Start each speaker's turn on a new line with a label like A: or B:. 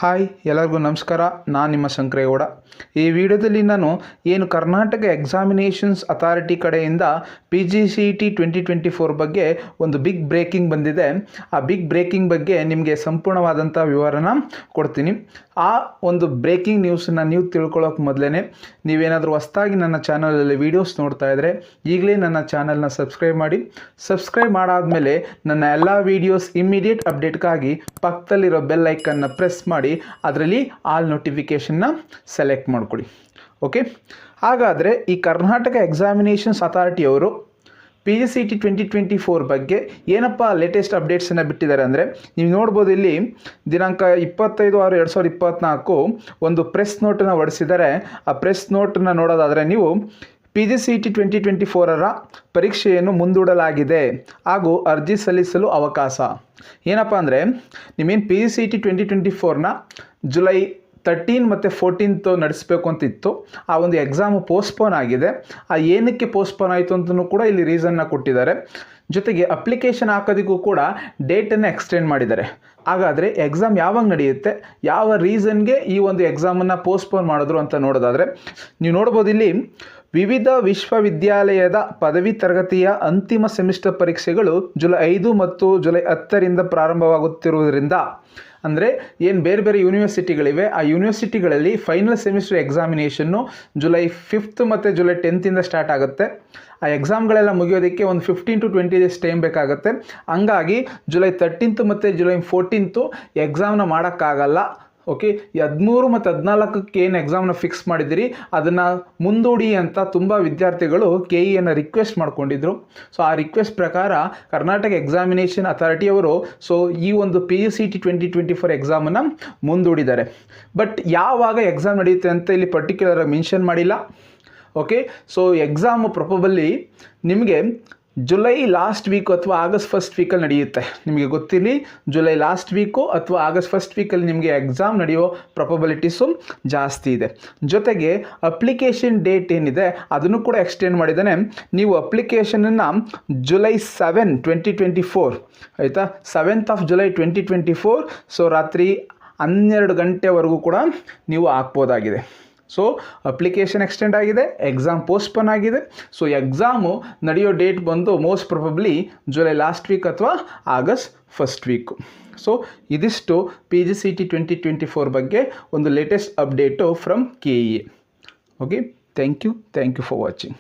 A: Hi ಎಲ್ಲರಿಗೂ ನಮಸ್ಕಾರ. ನಾನು ನಿಮ್ಮ ಶಂಕರೇಗೌಡ. ಈ ವಿಡಿಯೋದಲ್ಲಿ ನಾನು ಏನು ಕರ್ನಾಟಕ ಎಕ್ಸಾಮಿನೇಷನ್ಸ್ ಅಥಾರಿಟಿ ಕಡೆಯಿಂದ PGCET 2024 ಬಗ್ಗೆ ಒಂದು ಬಿಗ್ ಬ್ರೇಕಿಂಗ್ ಬಂದಿದೆ. ಆ ಬಿಗ್ ಬ್ರೇಕಿಂಗ್ ಬಗ್ಗೆ ನಿಮಗೆ ಸಂಪೂರ್ಣವಾದಂಥ ವಿವರನ ಕೊಡ್ತೀನಿ. ಆ ಒಂದು ಬ್ರೇಕಿಂಗ್ ನ್ಯೂಸನ್ನು ನೀವು ತಿಳ್ಕೊಳ್ಳೋಕೆ ಮೊದಲೇ ನೀವೇನಾದರೂ ಹೊಸದಾಗಿ ನನ್ನ ಚಾನಲಲ್ಲಿ ವೀಡಿಯೋಸ್ ನೋಡ್ತಾ ಇದ್ದರೆ ಈಗಲೇ ನನ್ನ ಚಾನಲ್ನ ಸಬ್ಸ್ಕ್ರೈಬ್ ಮಾಡಿ. ಸಬ್ಸ್ಕ್ರೈಬ್ ಮಾಡಾದಮೇಲೆ ನನ್ನ ಎಲ್ಲ ವೀಡಿಯೋಸ್ ಇಮ್ಮಿಡಿಯೇಟ್ ಅಪ್ಡೇಟ್ಗಾಗಿ ಪಕ್ಕದಲ್ಲಿರೋ ಬೆಲ್ ಐಕನ್ನ ಪ್ರೆಸ್ ಮಾಡಿ ಅದರಲ್ಲಿ ಆಲ್ ನೋಟಿಫಿಕೇಷನ್ನ ಸೆಲೆಕ್ಟ್ ಮಾಡ್ಕೊಳ್ಳಿ. ಓಕೆ, ಹಾಗಾದರೆ ಈ ಕರ್ನಾಟಕ ಎಕ್ಸಾಮಿನೇಷನ್ಸ್ ಅಥಾರಿಟಿಯವರು PGCET 2024 ಬಗ್ಗೆ ಏನಪ್ಪ ಲೇಟೆಸ್ಟ್ ಅಪ್ಡೇಟ್ಸನ್ನು ಬಿಟ್ಟಿದ್ದಾರೆ ಅಂದರೆ, ನೀವು ನೋಡ್ಬೋದು ಇಲ್ಲಿ ದಿನಾಂಕ 25/6/2024 ಒಂದು ಪ್ರೆಸ್ ನೋಟನ್ನು ಹೊರಡಿಸಿದ್ದಾರೆ. ಆ ಪ್ರೆಸ್ ನೋಟನ್ನು ನೋಡೋದಾದರೆ ನೀವು PGCET 2024 ಪರೀಕ್ಷೆಯನ್ನು ಮುಂದೂಡಲಾಗಿದೆ ಹಾಗೂ ಅರ್ಜಿ ಸಲ್ಲಿಸಲು ಅವಕಾಶ. ಏನಪ್ಪ ಅಂದರೆ, ನಿಮ್ಮೇನು PGCET 2024 ಜುಲೈ 13 ಮತ್ತು 14 ನಡೆಸಬೇಕು ಅಂತಿತ್ತು. ಆ ಒಂದು ಎಕ್ಸಾಮು ಪೋಸ್ಟ್ಪೋನ್ ಆಗಿದೆ. ಆ ಏನಕ್ಕೆ ಪೋಸ್ಟ್ಪೋನ್ ಆಯಿತು ಅಂತಲೂ ಕೂಡ ಇಲ್ಲಿ ರೀಸನ್ನ ಕೊಟ್ಟಿದ್ದಾರೆ. ಜೊತೆಗೆ ಅಪ್ಲಿಕೇಶನ್ ಹಾಕೋದಕ್ಕೂ ಕೂಡ ಡೇಟನ್ನು ಎಕ್ಸ್ಟೆಂಡ್ ಮಾಡಿದ್ದಾರೆ. ಹಾಗಾದರೆ ಎಕ್ಸಾಮ್ ಯಾವಾಗ ನಡೆಯುತ್ತೆ, ಯಾವ ರೀಸನ್ಗೆ ಈ ಒಂದು ಎಕ್ಸಾಮನ್ನು ಪೋಸ್ಟ್ಪೋನ್ ಮಾಡಿದ್ರು ಅಂತ ನೋಡೋದಾದರೆ ನೀವು ನೋಡ್ಬೋದು ಇಲ್ಲಿ ವಿವಿಧ ವಿಶ್ವವಿದ್ಯಾಲಯದ ಪದವಿ ತರಗತಿಯ ಅಂತಿಮ ಸೆಮಿಸ್ಟರ್ ಪರೀಕ್ಷೆಗಳು ಜುಲೈ 5 ಮತ್ತು ಜುಲೈ 10 ಪ್ರಾರಂಭವಾಗುತ್ತಿರುವುದರಿಂದ, ಅಂದರೆ ಏನು ಬೇರೆ ಬೇರೆ ಯೂನಿವರ್ಸಿಟಿಗಳಿವೆ, ಆ ಯೂನಿವರ್ಸಿಟಿಗಳಲ್ಲಿ ಫೈನಲ್ ಸೆಮಿಸ್ಟರ್ ಎಕ್ಸಾಮಿನೇಷನ್ನು ಜುಲೈ 5 ಮತ್ತು ಜುಲೈ 10 ಸ್ಟಾರ್ಟ್ ಆಗುತ್ತೆ. ಆ ಎಕ್ಸಾಮ್ಗಳೆಲ್ಲ ಮುಗಿಯೋದಕ್ಕೆ ಒಂದು 15 to 20 ಡೇಸ್ ಟೈಮ್ ಬೇಕಾಗುತ್ತೆ. ಹಂಗಾಗಿ ಜುಲೈ 13 ಮತ್ತು ಜುಲೈ 14 ಎಕ್ಸಾಮ್ನ ಮಾಡೋಕ್ಕಾಗಲ್ಲ. ಓಕೆ, 13 ಮತ್ತು 14 ಏನು ಎಕ್ಸಾಮ್ನ ಫಿಕ್ಸ್ ಮಾಡಿದಿರಿ ಅದನ್ನು ಮುಂದೂಡಿ ಅಂತ ತುಂಬ ವಿದ್ಯಾರ್ಥಿಗಳು KEಯನ್ನು ರಿಕ್ವೆಸ್ಟ್ ಮಾಡ್ಕೊಂಡಿದ್ರು. ಸೊ ಆ ರಿಕ್ವೆಸ್ಟ್ ಪ್ರಕಾರ ಕರ್ನಾಟಕ ಎಕ್ಸಾಮಿನೇಷನ್ ಅಥಾರಿಟಿಯವರು ಈ ಒಂದು PGCET 2024 ಎಕ್ಸಾಮನ್ನು ಮುಂದೂಡಿದ್ದಾರೆ. ಬಟ್ ಯಾವಾಗ ಎಕ್ಸಾಮ್ ನಡೆಯುತ್ತೆ ಅಂತ ಇಲ್ಲಿ ಪರ್ಟಿಕ್ಯುಲರ್ ಮೆನ್ಷನ್ ಮಾಡಿಲ್ಲ. ಓಕೆ, ಸೊ ಎಕ್ಸಾಮು ಪ್ರೊಬಬಲಿ ನಿಮಗೆ ಜುಲೈ ಲಾಸ್ಟ್ ವೀಕು ಅಥವಾ ಆಗಸ್ಟ್ ಫಸ್ಟ್ ವೀಕಲ್ಲಿ ನಡೆಯುತ್ತೆ. ನಿಮಗೆ ಗೊತ್ತಿರಲಿ, ಜುಲೈ ಲಾಸ್ಟ್ ವೀಕು ಅಥವಾ ಆಗಸ್ಟ್ ಫಸ್ಟ್ ವೀಕಲ್ಲಿ ನಿಮಗೆ ಎಕ್ಸಾಮ್ ನಡೆಯೋ ಪ್ರೊಬಬಿಲಿಟೀಸು ಜಾಸ್ತಿ ಇದೆ. ಜೊತೆಗೆ ಅಪ್ಲಿಕೇಶನ್ ಡೇಟ್ ಏನಿದೆ ಅದನ್ನು ಕೂಡ ಎಕ್ಸ್ಟೆಂಡ್ ಮಾಡಿದ್ದಾನೆ. ನೀವು ಅಪ್ಲಿಕೇಶನನ್ನು ಜುಲೈ 7, 2024 ಆಯಿತಾ, 7th July 2024 ಸೊ ರಾತ್ರಿ 12 ಗಂಟೆವರೆಗೂ ಕೂಡ ನೀವು ಹಾಕ್ಬೋದಾಗಿದೆ. ಸೊ ಅಪ್ಲಿಕೇಶನ್ ಎಕ್ಸ್ಟೆಂಡ್ ಆಗಿದೆ, ಎಕ್ಸಾಮ್ ಪೋಸ್ಟ್ಪೋನ್ ಆಗಿದೆ. ಸೊ ಎಕ್ಸಾಮು ನಡೆಯೋ ಡೇಟ್ ಬಂದು most probably July last week ಅಥವಾ ಆಗಸ್ಟ್ ಫಸ್ಟ್ ವೀಕು. ಸೊ ಇದಿಷ್ಟು PGCET 2024 ಬಗ್ಗೆ ಒಂದು latest update from KE. Okay, thank you for watching.